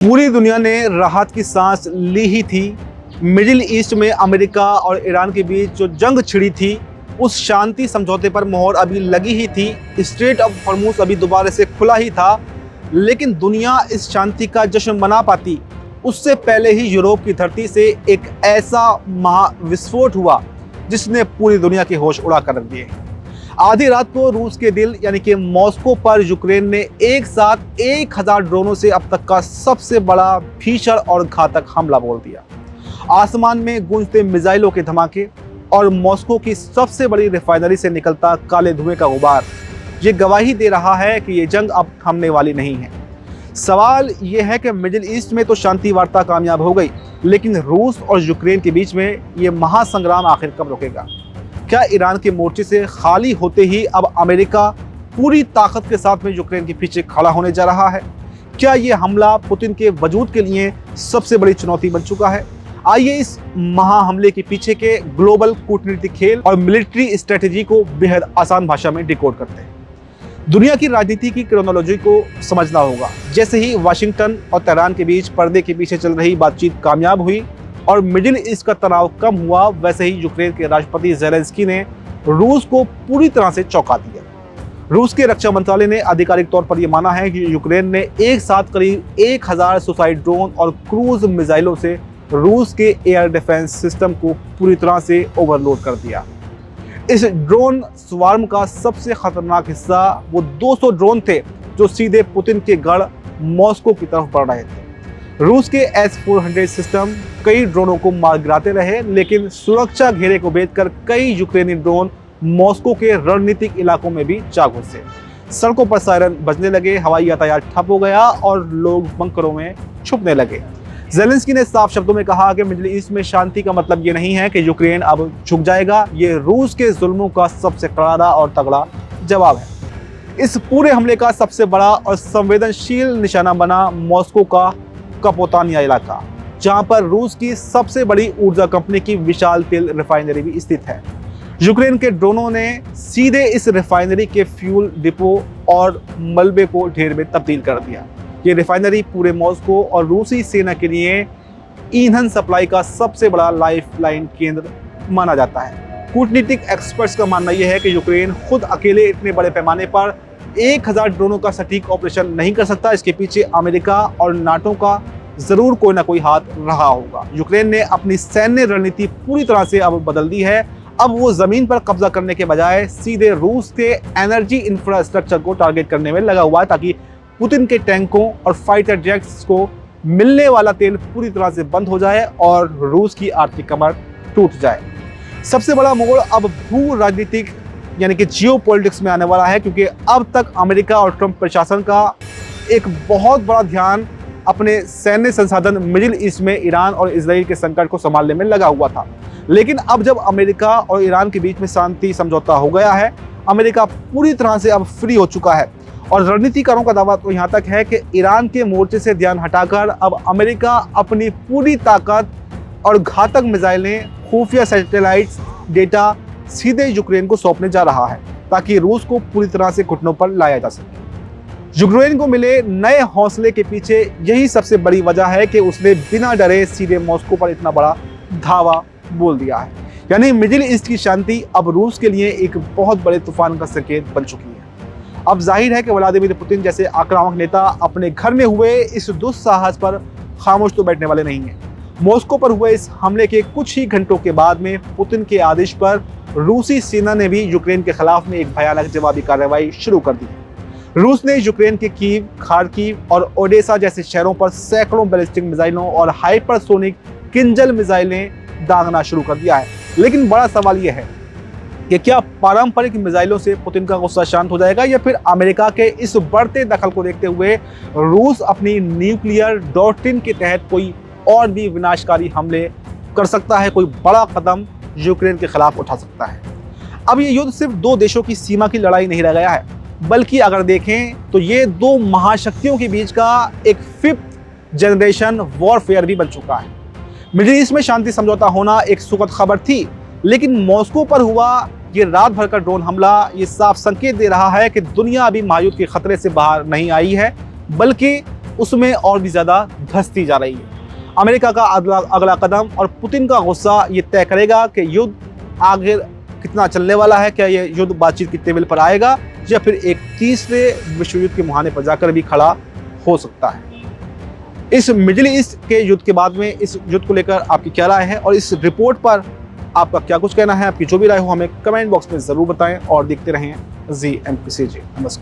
पूरी दुनिया ने राहत की सांस ली ही थी। मिडिल ईस्ट में अमेरिका और ईरान के बीच जो जंग छिड़ी थी, उस शांति समझौते पर मोहर अभी लगी ही थी। स्ट्रेट ऑफ हॉर्मुज अभी दोबारा से खुला ही था, लेकिन दुनिया इस शांति का जश्न मना पाती उससे पहले ही यूरोप की धरती से एक ऐसा महाविस्फोट हुआ जिसने पूरी दुनिया के होश उड़ा कर रख दिए। आधी रात को रूस के दिल यानी कि मॉस्को पर यूक्रेन ने एक साथ 1000 ड्रोनों से अब तक का सबसे बड़ा भीषण और घातक हमला बोल दिया। आसमान में गूंजते मिसाइलों के धमाके और मॉस्को की सबसे बड़ी रिफाइनरी से निकलता काले धुएं का गुबार ये गवाही दे रहा है कि ये जंग अब थमने वाली नहीं है। सवाल ये है कि मिडिल ईस्ट में तो शांति वार्ता कामयाब हो गई, लेकिन रूस और यूक्रेन के बीच में ये महासंग्राम आखिर कब रुकेगा? क्या ईरान के मोर्चे से खाली होते ही अब अमेरिका पूरी ताकत के साथ में यूक्रेन के पीछे खड़ा होने जा रहा है? क्या ये हमला पुतिन के वजूद के लिए सबसे बड़ी चुनौती बन चुका है? आइए इस महा हमले के पीछे के ग्लोबल कूटनीतिक खेल और मिलिट्री स्ट्रेटेजी को बेहद आसान भाषा में डिकोड करते हैं। दुनिया की राजनीति की क्रोनोलॉजी को समझना होगा। जैसे ही वाशिंगटन और तेहरान के बीच पर्दे के पीछे चल रही बातचीत कामयाब हुई और मिडिल ईस्ट का तनाव कम हुआ, वैसे ही यूक्रेन के राष्ट्रपति ज़ेलेंस्की ने रूस को पूरी तरह से चौंका दिया। रूस के रक्षा मंत्रालय ने आधिकारिक तौर पर यह माना है कि यूक्रेन ने एक साथ करीब 1000 सुसाइड ड्रोन और क्रूज मिसाइलों से रूस के एयर डिफेंस सिस्टम को पूरी तरह से ओवरलोड कर दिया। इस ड्रोन स्वार्म का सबसे खतरनाक हिस्सा वो 200 ड्रोन थे जो सीधे पुतिन के गढ़ मॉस्को की तरफ बढ़ रहे थे। रूस के S-400 सिस्टम कई ड्रोनों को मार गिराते रहे, लेकिन सुरक्षा घेरे को भेदकर कई यूक्रेनी ड्रोन मॉस्को के रणनीतिक इलाकों में भी जा घुसे। सड़कों पर सायरन बजने लगे, हवाई यातायात ठप हो गया और लोग बंकरों में छुपने लगे। ज़ेलेंस्की ने साफ शब्दों में कहा कि मिडिल ईस्ट में शांति का मतलब ये नहीं है कि यूक्रेन अब झुक जाएगा, ये रूस के जुल्मों का सबसे करारा और तगड़ा जवाब है। इस पूरे हमले का सबसे बड़ा और संवेदनशील निशाना बना मॉस्को का कपोतानिया इलाका, जहां पर रूस की सबसे बड़ी ऊर्जा कंपनी की विशाल तेल रिफाइनरी भी स्थित है। यूक्रेन के ड्रोनों ने सीधे इस रिफाइनरी के फ्यूल डिपो और मलबे को ढेर में तब्दील कर दिया। ये रिफाइनरी पूरे मॉस्को और रूसी सेना के लिए ईंधन सप्लाई का सबसे बड़ा लाइफलाइन केंद्र माना जाता है। कूटनीतिक एक्सपर्ट्स का मानना यह है कि यूक्रेन खुद अकेले इतने बड़े पैमाने पर 1000 ड्रोनों का सटीक ऑपरेशन नहीं कर सकता। इसके पीछे अमेरिका और नाटो का जरूर कोई ना कोई हाथ रहा होगा। यूक्रेन ने अपनी सैन्य रणनीति पूरी तरह से अब बदल दी है। अब वो जमीन पर कब्जा करने के बजाय सीधे रूस के एनर्जी इंफ्रास्ट्रक्चर को टारगेट करने में लगा हुआ है, ताकि पुतिन के टैंकों और फाइटर जेट्स को मिलने वाला तेल पूरी तरह से बंद हो जाए और रूस की आर्थिक कमर टूट जाए। सबसे बड़ा मोड़ अब भू राजनीतिक यानी कि जियोपॉलिटिक्स में आने वाला है, क्योंकि अब तक अमेरिका और ट्रंप प्रशासन का एक बहुत बड़ा ध्यान अपने सैन्य संसाधन मिडिल ईस्ट में ईरान और इजराइल के संकट को संभालने में लगा हुआ था। लेकिन अब जब अमेरिका और ईरान के बीच में शांति समझौता हो गया है, अमेरिका पूरी तरह से अब फ्री हो चुका है और रणनीतिकारों का दावा तो यहाँ तक है कि ईरान के मोर्चे से ध्यान हटाकर अब अमेरिका अपनी पूरी ताकत और घातक मिसाइलें, खुफिया सैटेलाइट्स, डेटा सीधे यूक्रेन को सौंपने जा रहा है, ताकि रूस को पूरी तरह से घुटनों पर लाया जा सके। यूक्रेन को मिले नए हौसले के पीछे यही सबसे बड़ी वजह है कि उसने बिना डरे सीधे मॉस्को पर इतना बड़ा धावा बोल दिया है। यानी मिडिल ईस्ट की शांति अब रूस के लिए एक बहुत बड़े तूफान का संकेत बन चुकी है। अब जाहिर है कि व्लादिमीर पुतिन जैसे आक्रामक नेता अपने घर में हुए इस दुस्साहस पर खामोश तो बैठने वाले नहीं हैं। मॉस्को पर हुए इस हमले के कुछ ही घंटों के बाद में पुतिन के आदेश पर रूसी सेना ने भी यूक्रेन के खिलाफ में एक भयानक जवाबी कार्रवाई शुरू कर दी। रूस ने यूक्रेन के कीव, खार्किव और ओडेसा जैसे शहरों पर सैकड़ों बैलिस्टिक मिसाइलों और हाइपरसोनिक किंजल मिसाइलें दागना शुरू कर दिया है। लेकिन बड़ा सवाल यह है कि क्या पारंपरिक मिसाइलों से पुतिन का गुस्सा शांत हो जाएगा, या फिर अमेरिका के इस बढ़ते दखल को देखते हुए रूस अपनी न्यूक्लियर डॉक्ट्रिन के तहत कोई और भी विनाशकारी हमले कर सकता है, कोई बड़ा कदम यूक्रेन के खिलाफ उठा सकता है। अब ये युद्ध सिर्फ दो देशों की सीमा की लड़ाई नहीं रह गया है, बल्कि अगर देखें तो ये दो महाशक्तियों के बीच का एक 5th जनरेशन वॉरफेयर भी बन चुका है। मिडिल ईस्ट में शांति समझौता होना एक सुखद खबर थी, लेकिन मॉस्को पर हुआ ये रात भर का ड्रोन हमला ये साफ संकेत दे रहा है कि दुनिया अभी महायुद्ध के खतरे से बाहर नहीं आई है, बल्कि उसमें और भी ज़्यादा धंसती जा रही है। अमेरिका का अगला कदम और पुतिन का गुस्सा ये तय करेगा कि युद्ध आगे कितना चलने वाला है। क्या ये युद्ध बातचीत की टेबल पर आएगा या फिर एक तीसरे विश्व युद्ध के मुहाने पर जाकर भी खड़ा हो सकता है। इस मिडिल ईस्ट के युद्ध के बाद में इस युद्ध को लेकर आपकी क्या राय है और इस रिपोर्ट पर आपका क्या कुछ कहना है? आपकी जो भी राय हो हमें कमेंट बॉक्स में ज़रूर बताएं और देखते रहें ZMPCG। नमस्कार।